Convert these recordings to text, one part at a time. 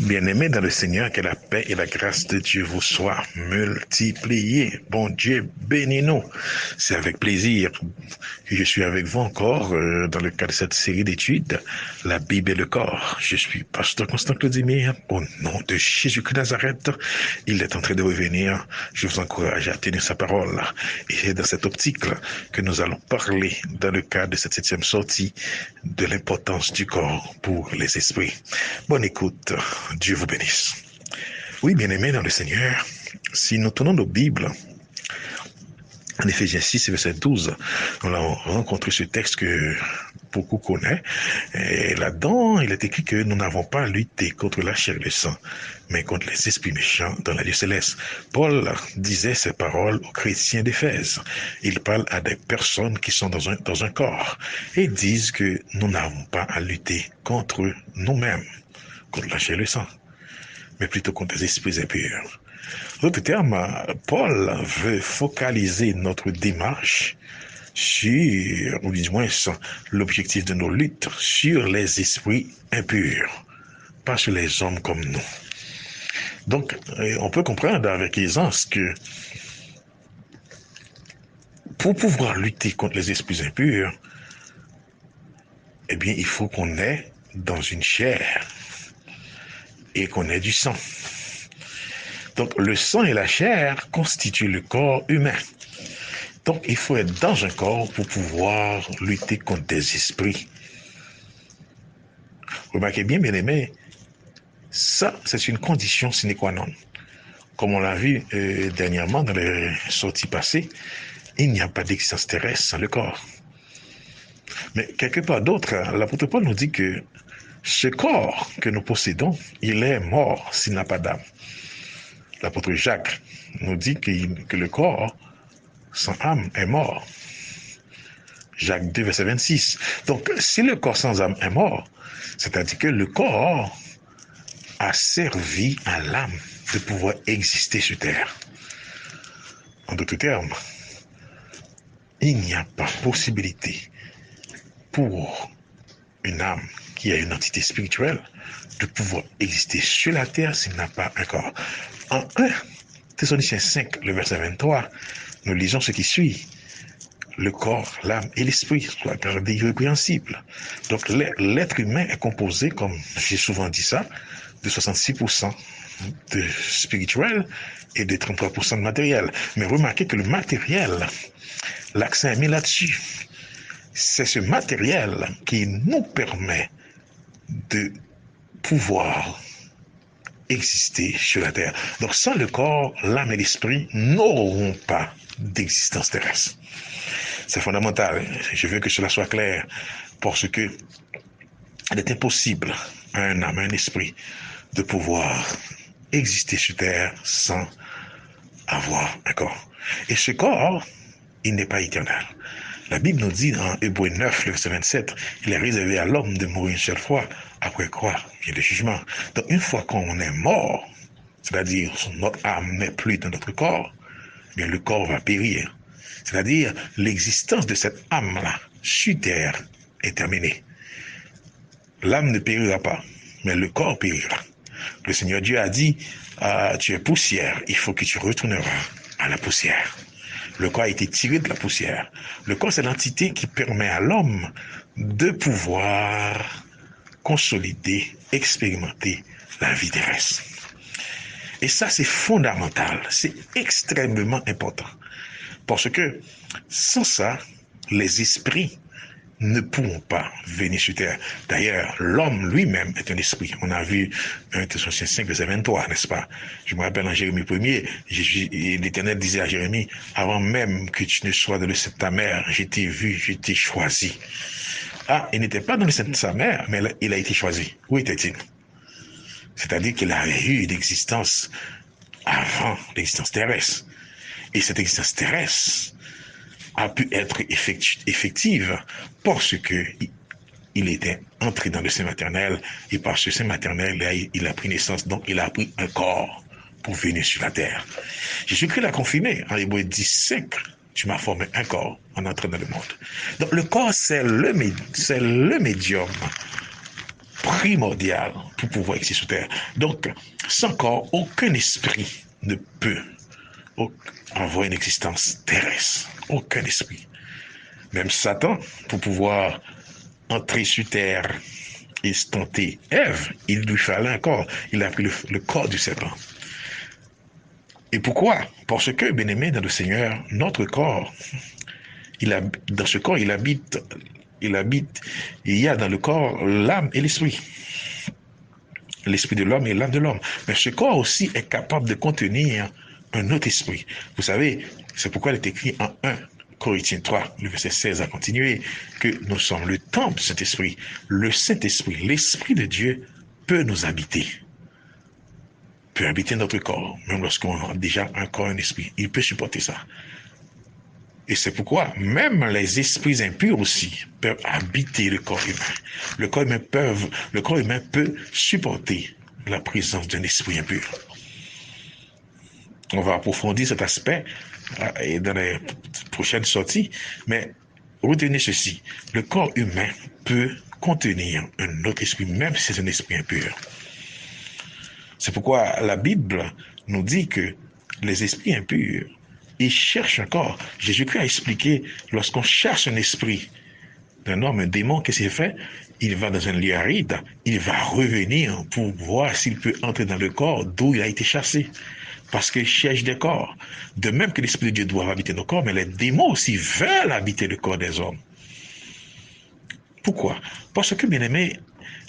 Bien-aimés dans le Seigneur, que la paix et la grâce de Dieu vous soient multipliées. Bon Dieu, bénis-nous. C'est avec plaisir que je suis avec vous encore dans le cadre de cette série d'études, la Bible et le corps. Je suis pasteur Constant Claudimir. Au nom de Jésus-Christ de Nazareth, il est en train de revenir. Je vous encourage à tenir sa parole. Et c'est dans cette optique que nous allons parler dans le cadre de cette 7e sortie de l'importance du corps pour les esprits. Bonne écoute. Dieu vous bénisse. Oui, bien-aimés dans le Seigneur, si nous tenons nos Bibles, en Éphésiens 6, verset 12, nous avons rencontré ce texte que beaucoup connaissent. Et là-dedans, il est écrit que nous n'avons pas à lutter contre la chair et le sang, mais contre les esprits méchants dans la vie céleste. Paul disait ces paroles aux chrétiens d'Éphèse. Il parle à des personnes qui sont dans un corps et disent que nous n'avons pas à lutter contre nous-mêmes, contre la chair et le sang, mais plutôt contre les esprits impurs. En d'autres termes, Paul veut focaliser notre démarche sur, ou du moins l'objectif de nos luttes, sur les esprits impurs, pas sur les hommes comme nous. Donc, on peut comprendre avec aisance que pour pouvoir lutter contre les esprits impurs, eh bien, il faut qu'on ait dans une chair et qu'on ait du sang. Donc, le sang et la chair constituent le corps humain. Donc, il faut être dans un corps pour pouvoir lutter contre des esprits. Remarquez bien, bien-aimés, ça, c'est une condition sine qua non. Comme on l'a vu dernièrement dans les sorties passées, il n'y a pas d'existence terrestre sans le corps. Mais quelque part d'autre, l'apôtre Paul nous dit que ce corps que nous possédons, il est mort s'il n'a pas d'âme. L'apôtre Jacques nous dit que le corps sans âme est mort. Jacques 2, verset 26. Donc, si le corps sans âme est mort, c'est-à-dire que le corps a servi à l'âme de pouvoir exister sur terre. En d'autres termes, il n'y a pas possibilité pour une âme qui a une entité spirituelle de pouvoir exister sur la terre s'il n'a pas un corps. En 1 Thessaloniciens 5, le verset 23, nous lisons ce qui suit. Le corps, l'âme et l'esprit soient gardés irrépréhensibles. Donc l'être humain est composé, comme j'ai souvent dit ça, de 66% de spirituel et de 33% de matériel. Mais remarquez que le matériel, l'accent est mis là-dessus. C'est ce matériel qui nous permet de pouvoir exister sur la terre. Donc sans le corps, l'âme et l'esprit n'auront pas d'existence terrestre. C'est fondamental. Je veux que cela soit clair parce que il est impossible à un âme, à un esprit de pouvoir exister sur terre sans avoir un corps. Et ce corps, il n'est pas éternel. La Bible nous dit en Hébreux 9, le verset 27, il est réservé à l'homme de mourir une seule fois, après quoi vient le jugement. Donc une fois qu'on est mort, c'est-à-dire notre âme n'est plus dans notre corps, bien le corps va périr. C'est-à-dire l'existence de cette âme-là sur terre est terminée. L'âme ne périra pas, mais le corps périra. Le Seigneur Dieu a dit, tu es poussière, il faut que tu retourneras à la poussière. Le corps a été tiré de la poussière. Le corps, c'est l'entité qui permet à l'homme de pouvoir consolider, expérimenter la vie terrestre. Et ça, c'est fondamental, c'est extrêmement important. Parce que sans ça, les esprits ne pourront pas venir sur terre. D'ailleurs, l'homme lui-même est un esprit. On a vu 1 Thessaloniciens 5, verset 23, n'est-ce pas? Je me rappelle en Jérémie 1er, l'Éternel disait à Jérémie, avant même que tu ne sois dans le sein de ta mère, je t'ai vu, je t'ai choisi. Ah, il n'était pas dans le sein de sa mère, mais il a été choisi. Où était-il? C'est-à-dire qu'il avait eu une existence avant l'existence terrestre. Et cette existence terrestre a pu être effective parce que il était entré dans le sein maternel et par ce sein maternel, il a pris naissance, donc il a pris un corps pour venir sur la terre. Jésus-Christ l'a confirmé en Hébreux 10:5. Tu m'as formé un corps en entrant dans le monde. Donc le corps, c'est le médium primordial pour pouvoir exister sur Terre. Donc, sans corps, aucun esprit ne peut avoir une existence terrestre. Aucun esprit. Même Satan, pour pouvoir entrer sur Terre et tenter Ève, il lui fallait un corps. Il a pris le corps du serpent. Et pourquoi? Parce que, bien-aimé dans le Seigneur, notre corps, dans ce corps, il y a dans le corps l'âme et l'esprit. L'esprit de l'homme et l'âme de l'homme. Mais ce corps aussi est capable de contenir un autre esprit. Vous savez, c'est pourquoi il est écrit en 1 Corinthiens 3, le verset 16 a continué, que nous sommes le temple du Saint-Esprit. Le Saint-Esprit, l'Esprit de Dieu peut nous habiter. Peut habiter notre corps, même lorsqu'on a déjà un corps, un esprit. Il peut supporter ça. Et c'est pourquoi même les esprits impurs aussi peuvent habiter le corps humain. Le corps humain peut supporter la présence d'un esprit impur. On va approfondir cet aspect dans les prochaines sorties, mais retenez ceci, le corps humain peut contenir un autre esprit, même si c'est un esprit impur. C'est pourquoi la Bible nous dit que les esprits impurs, ils cherchent un corps. Jésus-Christ a expliqué, lorsqu'on cherche un esprit d'un homme, un démon, qu'est-ce qu'il fait? Il va dans un lieu aride, il va revenir pour voir s'il peut entrer dans le corps d'où il a été chassé. Parce qu'il cherche des corps. De même que l'Esprit de Dieu doit habiter nos corps, mais les démons aussi veulent habiter le corps des hommes. Pourquoi? Parce que, bien aimé,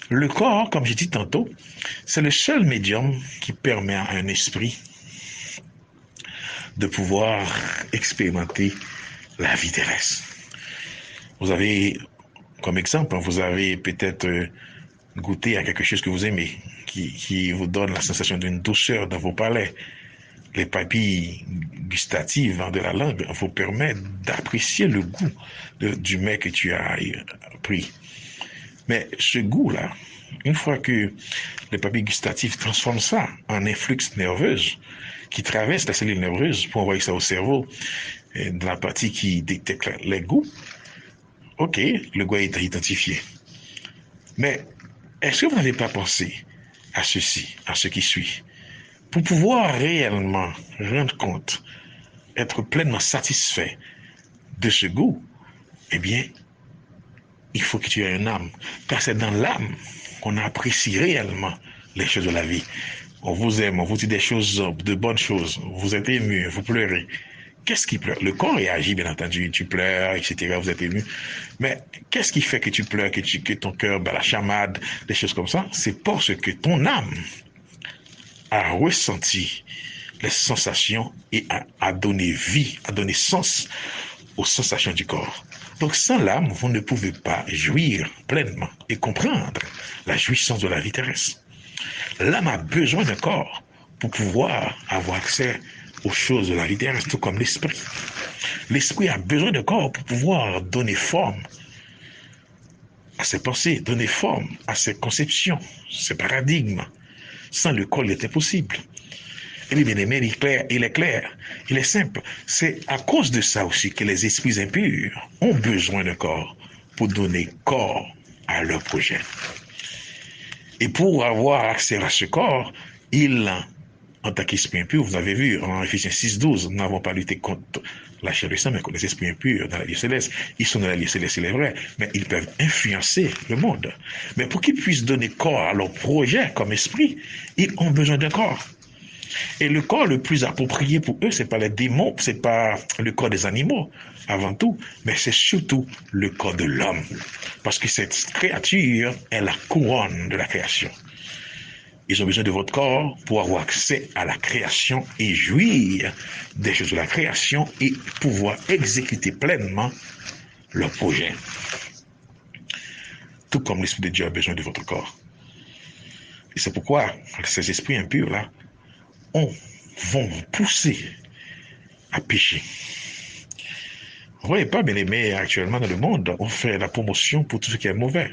le corps, comme j'ai dit tantôt, c'est le seul médium qui permet à un esprit de pouvoir expérimenter la vie terrestre. Vous avez, comme exemple, vous avez peut-être goûté à quelque chose que vous aimez, qui vous donne la sensation d'une douceur dans vos palais. Les papilles gustatives de la langue vous permettent d'apprécier le goût du mets que tu as pris. Mais ce goût-là, une fois que les papilles gustatives transforment ça en influx nerveuse qui traverse la cellule nerveuse pour envoyer ça au cerveau, dans la partie qui détecte les goûts, ok, le goût est identifié. Mais est-ce que vous n'avez pas pensé à ceci, à ce qui suit? Pour pouvoir réellement rendre compte, être pleinement satisfait de ce goût, eh bien, il faut que tu aies une âme. Car c'est dans l'âme qu'on apprécie réellement les choses de la vie. On vous aime, on vous dit des choses, de bonnes choses. Vous êtes ému, vous pleurez. Qu'est-ce qui pleure? Le corps réagit, bien entendu. Tu pleures, etc. Vous êtes ému. Mais qu'est-ce qui fait que tu pleures, que ton cœur bat la chamade, des choses comme ça? C'est parce que ton âme a ressenti les sensations et a donné vie, a donné sens aux sensations du corps. Donc sans l'âme, vous ne pouvez pas jouir pleinement et comprendre la jouissance de la vie terrestre. L'âme a besoin d'un corps pour pouvoir avoir accès aux choses de la vie terrestre, tout comme l'esprit. L'esprit a besoin d'un corps pour pouvoir donner forme à ses pensées, donner forme à ses conceptions, ses paradigmes. Sans le corps, il est impossible. Et bien aimé, il est clair, il est simple. C'est à cause de ça aussi que les esprits impurs ont besoin d'un corps pour donner corps à leur projet. Et pour avoir accès à ce corps, en tant qu'esprit impur, vous avez vu en Éphésiens 6:12, nous n'avons pas lutté contre la chair du sang, mais contre les esprits impurs dans la vie céleste. Ils sont dans la vie céleste, il est vrai, mais ils peuvent influencer le monde. Mais pour qu'ils puissent donner corps à leur projet comme esprit, ils ont besoin d'un corps. Et le corps le plus approprié pour eux, c'est pas les démons, c'est pas le corps des animaux, avant tout, mais c'est surtout le corps de l'homme. Parce que cette créature est la couronne de la création. Ils ont besoin de votre corps pour avoir accès à la création et jouir des choses de la création et pouvoir exécuter pleinement leur projet. Tout comme l'Esprit de Dieu a besoin de votre corps. Et c'est pourquoi ces esprits impurs-là vont vous pousser à pécher. Vous voyez pas, bien aimé, actuellement dans le monde, on fait la promotion pour tout ce qui est mauvais.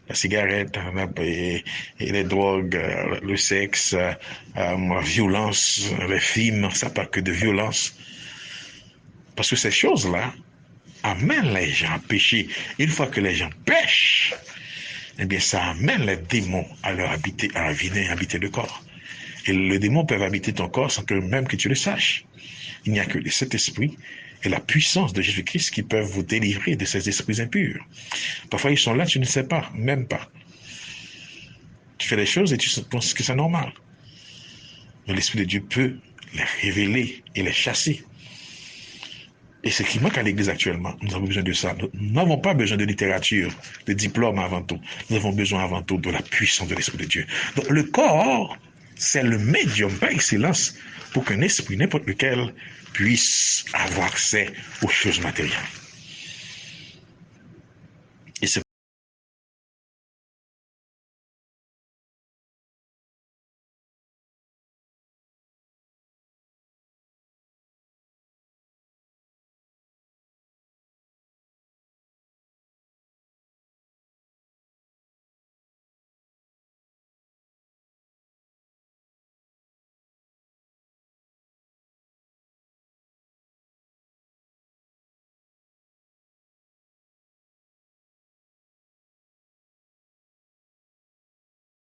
La cigarette, et les drogues, le sexe, la violence, les films, ça parle que de violence. Parce que ces choses-là amènent les gens à pécher. Une fois que les gens pêchent, eh bien, ça amène les démons à leur habiter, à venir habiter le corps. Et les démons peuvent habiter ton corps sans que même que tu le saches. Il n'y a que le Saint-Esprit et la puissance de Jésus-Christ qui peuvent vous délivrer de ces esprits impurs. Parfois, ils sont là, tu ne sais pas, même pas. Tu fais les choses et tu penses que c'est normal. Mais l'Esprit de Dieu peut les révéler et les chasser. Et ce qui manque à l'Église actuellement, nous avons besoin de ça. Nous n'avons pas besoin de littérature, de diplôme avant tout. Nous avons besoin avant tout de la puissance de l'Esprit de Dieu. Donc le corps, c'est le médium par excellence pour qu'un esprit, n'importe lequel, puisse avoir accès aux choses matérielles.